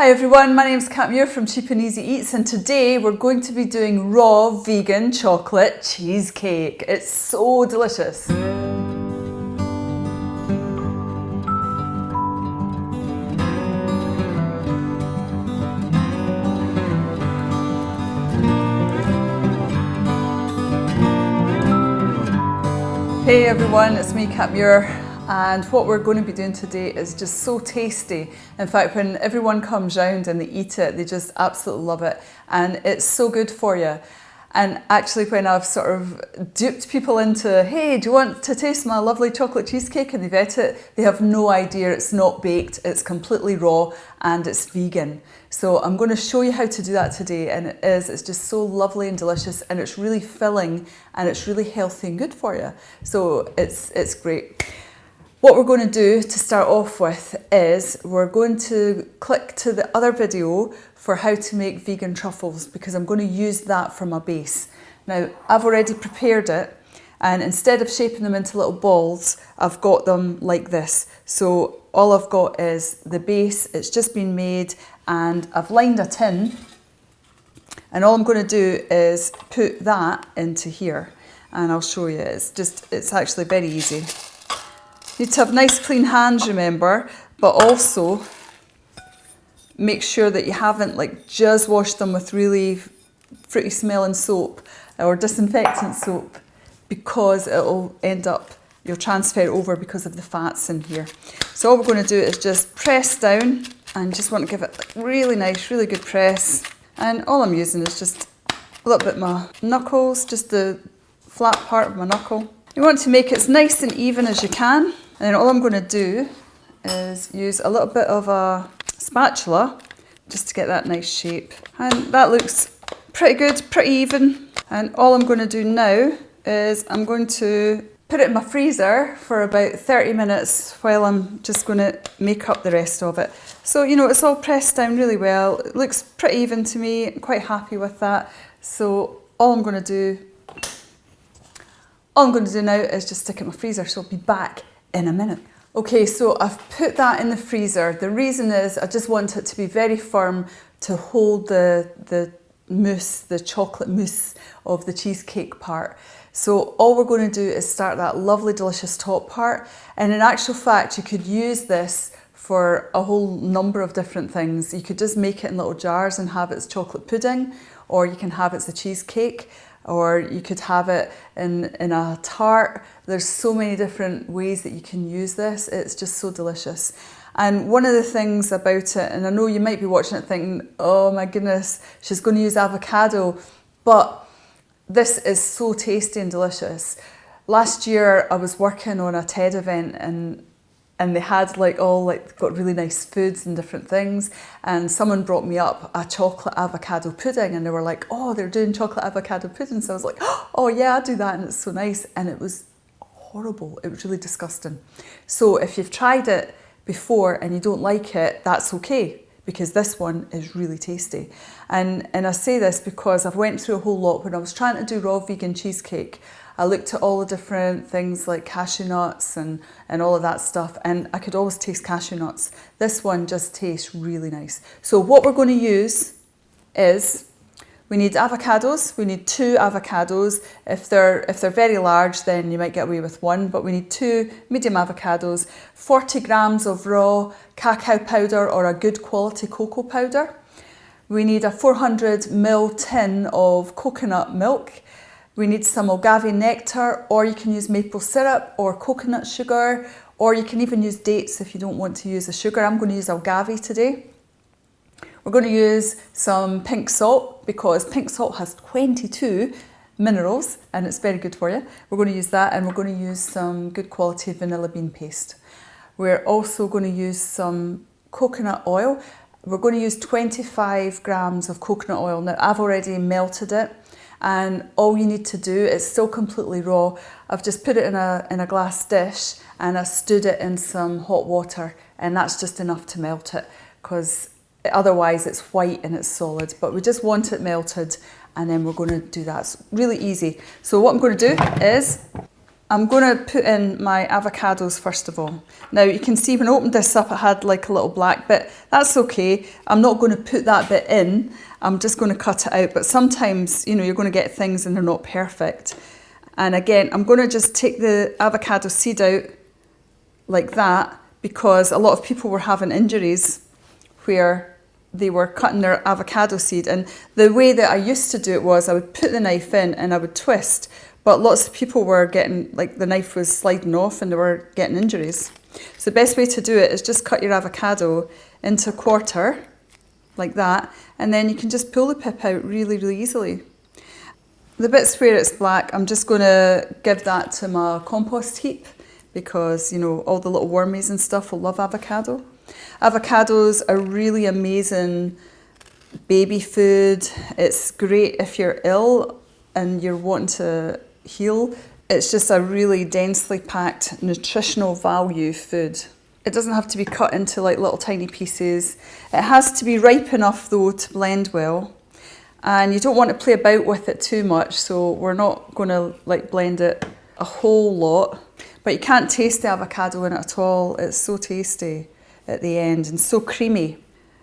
Hi everyone, my name's Kat Muir from Cheap and Easy Eats, and today we're going to be doing raw vegan chocolate cheesecake. It's so delicious. Hey everyone, it's me, Kat Muir, and what we're going to be doing today is just so tasty. In fact, when everyone comes round and they eat it, they just absolutely love it, and it's so good for you. And actually, when I've sort of duped people into, hey, do you want to taste my lovely chocolate cheesecake? And they've ate it, they have no idea it's not baked, it's completely raw, and it's vegan. So I'm going to show you how to do that today, and it's just so lovely and delicious, and it's really filling, and it's really healthy and good for you. So it's great. What we're going to do to start off with is we're going to click to the other video for how to make vegan truffles, because I'm going to use that for my base. Now, I've already prepared it, and instead of shaping them into little balls, I've got them like this. So all I've got is the base, it's just been made, and I've lined a tin, and all I'm going to do is put that into here, and I'll show you. It's actually very easy. You need to have nice clean hands, remember, but also make sure that you haven't just washed them with really fruity smelling soap or disinfectant soap, because it'll end up, you'll transfer it over because of the fats in here. So all we're going to do is just press down, and just want to give it really nice, really good press. And all I'm using is just a little bit of my knuckles, just the flat part of my knuckle. You want to make it as nice and even as you can. And then all I'm going to do is use a little bit of a spatula just to get that nice shape. And that looks pretty good, pretty even. And all I'm going to do now is I'm going to put it in my freezer for about 30 minutes while I'm just going to make up the rest of it. So, you know, it's all pressed down really well. It looks pretty even to me. I'm quite happy with that. So all I'm going to do now is just stick it in my freezer, so I'll be back in a minute. Okay, so I've put that in the freezer. The reason is I just want it to be very firm to hold the mousse, the chocolate mousse of the cheesecake part. So all we're going to do is start that lovely delicious top part, and in actual fact you could use this for a whole number of different things. You could just make it in little jars and have it as chocolate pudding, or you can have it as a cheesecake, or you could have it in a tart. There's so many different ways that you can use this. It's just so delicious. And one of the things about it, and I know you might be watching it thinking, oh my goodness, she's going to use avocado, but this is so tasty and delicious. Last year I was working on a TED event, and they had got really nice foods and different things, and someone brought me up a chocolate avocado pudding, and they were like, oh, they're doing chocolate avocado pudding. So I was like, oh yeah, I do that, and it's so nice. And it was horrible. It was really disgusting. So if you've tried it before and you don't like it, that's okay, because this one is really tasty. And I say this because I've went through a whole lot. When I was trying to do raw vegan cheesecake, I looked at all the different things like cashew nuts and all of that stuff, and I could always taste cashew nuts. This one just tastes really nice. So what we're going to use is, we need avocados. We need 2 avocados. If they're very large, then you might get away with 1, but we need 2 medium avocados, 40 grams of raw cacao powder or a good quality cocoa powder. We need a 400 ml tin of coconut milk. We need some agave nectar, or you can use maple syrup or coconut sugar, or you can even use dates if you don't want to use the sugar. I'm going to use agave today. We're going to use some pink salt, because pink salt has 22 minerals and it's very good for you. We're going to use that, and we're going to use some good quality vanilla bean paste. We're also going to use some coconut oil. We're going to use 25 grams of coconut oil. Now, I've already melted it, and all you need to do, it's still completely raw. I've just put it in a glass dish, and I stewed it in some hot water, and that's just enough to melt it, because otherwise it's white and it's solid. But we just want it melted, and then we're going to do that. It's really easy. So what I'm going to do is I'm going to put in my avocados first of all. Now you can see when I opened this up it had like a little black bit. That's okay. I'm not going to put that bit in. I'm just going to cut it out. But sometimes, you know, you're going to get things and they're not perfect. And again, I'm going to just take the avocado seed out like that because a lot of people were having injuries where they were cutting their avocado seed. And the way that I used to do it was I would put the knife in and I would twist. But lots of people were getting, like the knife was sliding off and they were getting injuries. So the best way to do it is just cut your avocado into a quarter, like that, and then you can just pull the pip out really, really easily. The bits where it's black, I'm just going to give that to my compost heap because, you know, all the little wormies and stuff will love avocado. Avocados are really amazing baby food. It's great if you're ill and you're wanting to heal. It's just a really densely packed nutritional value food. It doesn't have to be cut into like little tiny pieces. It has to be ripe enough though to blend well. And you don't want to play about with it too much, so we're not going to like blend it a whole lot. But you can't taste the avocado in it at all. It's so tasty at the end and so creamy.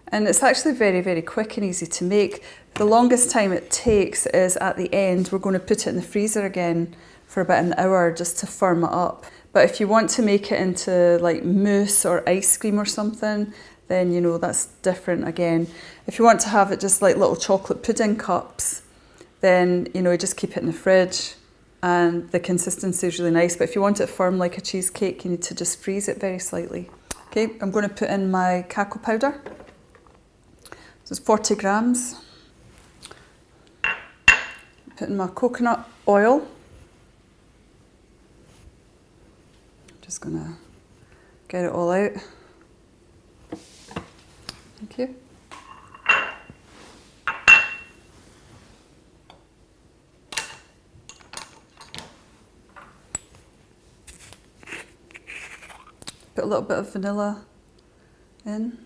And it's actually very, very quick and easy to make. The longest time it takes is at the end. We're going to put it in the freezer again for about an hour just to firm it up. But if you want to make it into like mousse or ice cream or something, then you know that's different again. If you want to have it just like little chocolate pudding cups, then you know you just keep it in the fridge and the consistency is really nice. But if you want it firm like a cheesecake, you need to just freeze it very slightly. Okay, I'm going to put in my cacao powder. So it's 40 grams. Put in my coconut oil. Just going to get it all out. Thank you. Put a little bit of vanilla in.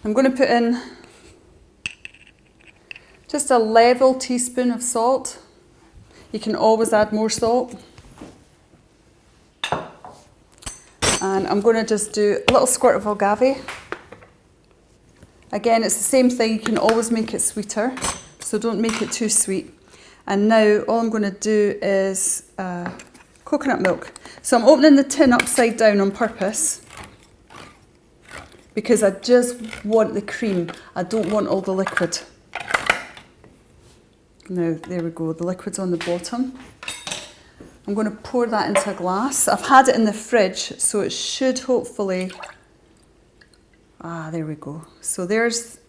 I'm going to put in just a level teaspoon of salt. You can always add more salt. And I'm going to just do a little squirt of agave. Again, it's the same thing, you can always make it sweeter, so don't make it too sweet. And now all I'm going to do is coconut milk. So I'm opening the tin upside down on purpose because I just want the cream. I don't want all the liquid. Now, there we go, the liquid's on the bottom. I'm going to pour that into a glass. I've had it in the fridge, so it should hopefully... there we go. So there's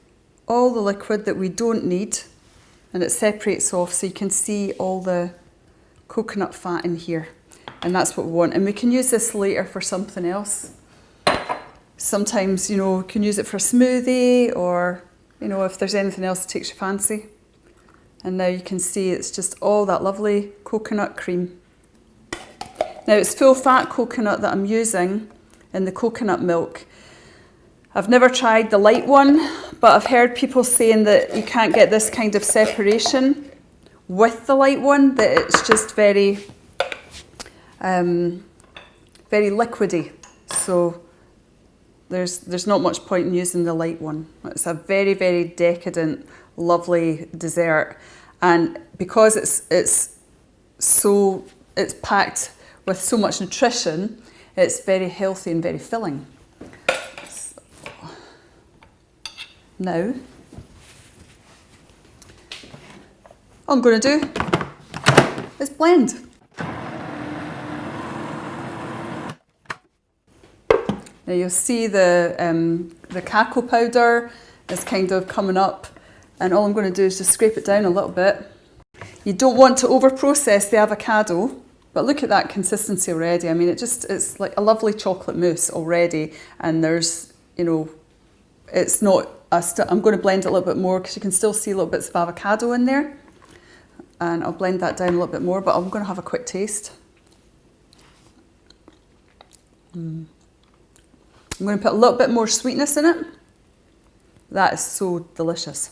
all the liquid that we don't need, and it separates off so you can see all the coconut fat in here. And that's what we want. And we can use this later for something else. Sometimes, you know, you can use it for a smoothie or, you know, if there's anything else that takes your fancy. And now you can see it's just all that lovely coconut cream. Now it's full fat coconut that I'm using in the coconut milk. I've never tried the light one, but I've heard people saying that you can't get this kind of separation with the light one, that it's just very, very liquidy. So there's not much point in using the light one. It's a very, very decadent, lovely dessert. And because it's packed with so much nutrition, it's very healthy and very filling. Now, all I'm going to do is blend. Now you'll see the cacao powder is kind of coming up, and all I'm going to do is just scrape it down a little bit. You don't want to over-process the avocado, but look at that consistency already. I mean, it's like a lovely chocolate mousse already, and there's, you know, it's not... I'm going to blend it a little bit more because you can still see little bits of avocado in there. And I'll blend that down a little bit more, but I'm going to have a quick taste. I'm going to put a little bit more sweetness in it. That is so delicious.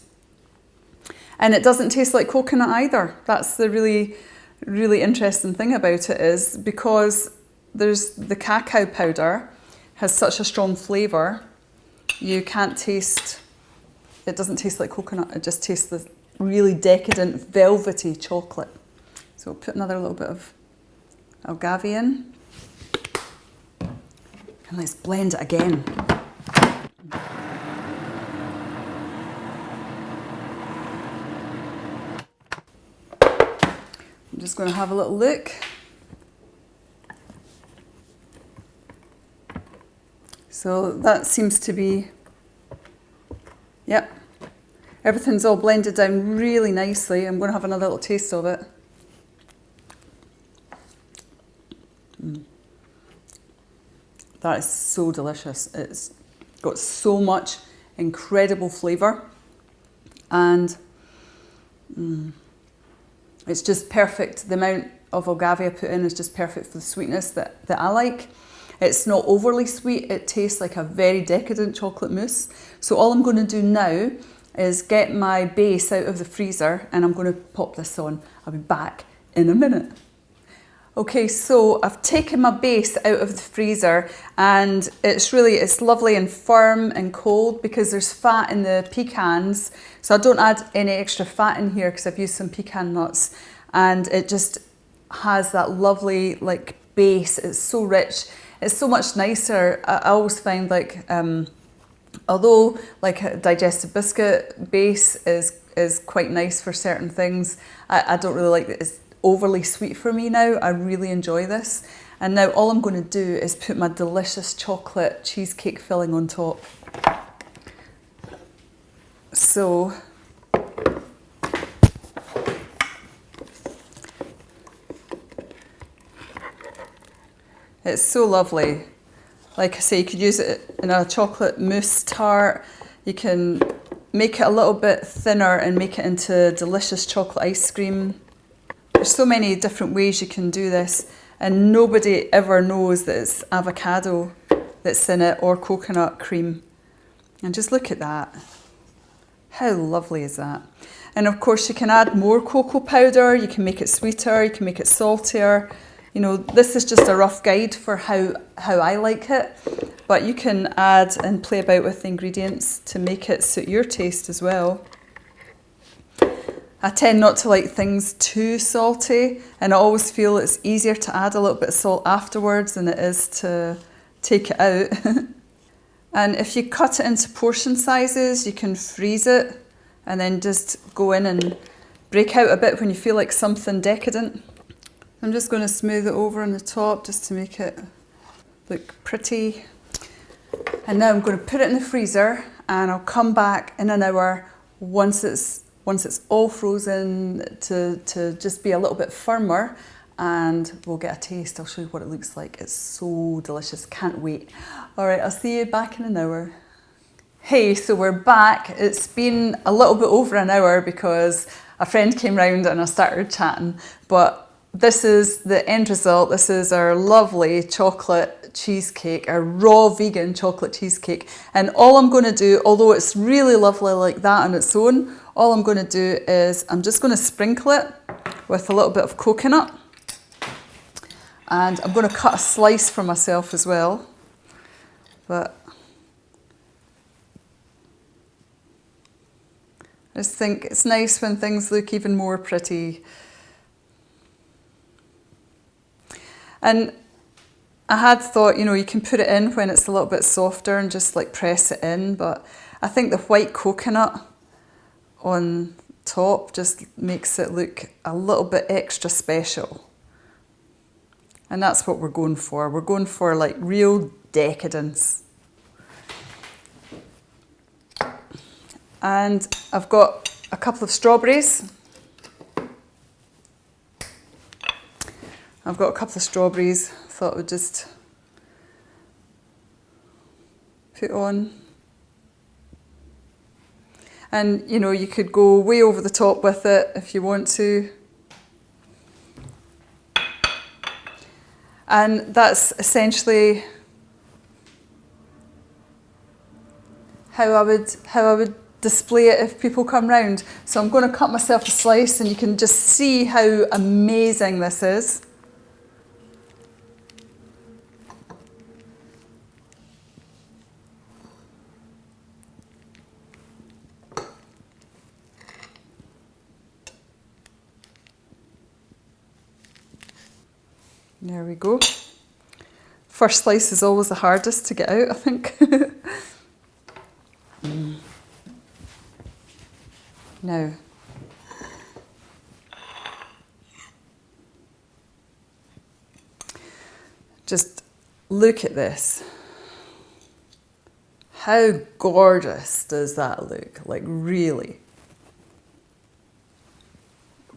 And it doesn't taste like coconut either. That's the really, really interesting thing about it, is because there's the cacao powder has such a strong flavour, you can't taste, it doesn't taste like coconut, it just tastes this really decadent, velvety chocolate. So we'll put another little bit of agave in. And let's blend it again. I'm just going to have a little look. So that seems to be, yep, everything's all blended down really nicely. I'm going to have another little taste of it. That is so delicious. It's got so much incredible flavour, and it's just perfect. The amount of agave I put in is just perfect for the sweetness that I like. It's not overly sweet, it tastes like a very decadent chocolate mousse. So all I'm going to do now is get my base out of the freezer and I'm going to pop this on. I'll be back in a minute. Okay, so I've taken my base out of the freezer and it's lovely and firm and cold because there's fat in the pecans. So I don't add any extra fat in here because I've used some pecan nuts, and it just has that lovely like base. It's so rich. It's so much nicer. I always find like, although like a digestive biscuit base is quite nice for certain things, I don't really like it. It's overly sweet for me now. I really enjoy this. And now all I'm going to do is put my delicious chocolate cheesecake filling on top. So it's so lovely. Like I say, you could use it in a chocolate mousse tart. You can make it a little bit thinner and make it into delicious chocolate ice cream. There's so many different ways you can do this, and nobody ever knows that it's avocado that's in it or coconut cream. And just look at that. How lovely is that? And of course you can add more cocoa powder, you can make it sweeter, you can make it saltier. You know, this is just a rough guide for how I like it, but you can add and play about with the ingredients to make it suit your taste as well. I tend not to like things too salty, and I always feel it's easier to add a little bit of salt afterwards than it is to take it out. And if you cut it into portion sizes, you can freeze it and then just go in and break out a bit when you feel like something decadent. I'm just going to smooth it over on the top just to make it look pretty. And now I'm going to put it in the freezer and I'll come back in an hour once it's all frozen to just be a little bit firmer, and we'll get a taste. I'll show you what it looks like. It's so delicious, can't wait. All right, I'll see you back in an hour. Hey, so we're back. It's been a little bit over an hour because a friend came round and I started chatting, but this is the end result. This is our lovely chocolate cheesecake, our raw vegan chocolate cheesecake. And all I'm going to do, although it's really lovely like that on its own, all I'm going to do is I'm just going to sprinkle it with a little bit of coconut. And I'm going to cut a slice for myself as well. But I just think it's nice when things look even more pretty. And I had thought, you know, you can put it in when it's a little bit softer and just like press it in, but I think the white coconut on top just makes it look a little bit extra special. And that's what we're going for. We're going for like real decadence. And I've got a couple of strawberries. Thought I would just put on. And you know, you could go way over the top with it if you want to. And that's essentially how I would display it if people come round. So I'm going to cut myself a slice and you can just see how amazing this is. There we go. First slice is always the hardest to get out, I think. Now, just look at this. How gorgeous does that look? Like, really?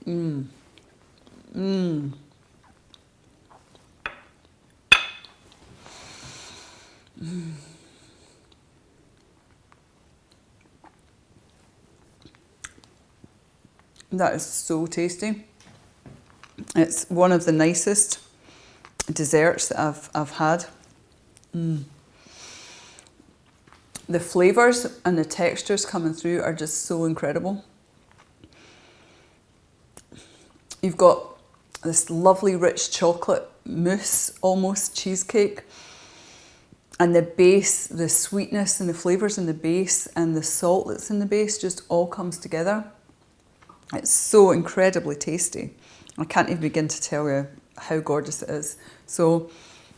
Mmm. Mmm. Mm. That is so tasty. It's one of the nicest desserts that I've had. Mm. The flavours and the textures coming through are just so incredible. You've got this lovely rich chocolate mousse, almost cheesecake. And the base, the sweetness and the flavours in the base and the salt that's in the base just all comes together. It's so incredibly tasty. I can't even begin to tell you how gorgeous it is. So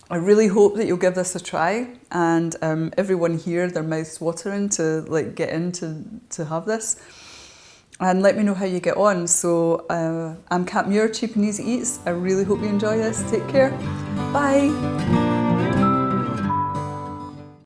I really hope that you'll give this a try, and everyone here, their mouths watering to like get in to have this. And let me know how you get on. So I'm Kat Muir, Cheap and Easy Eats. I really hope you enjoy this. Take care. Bye.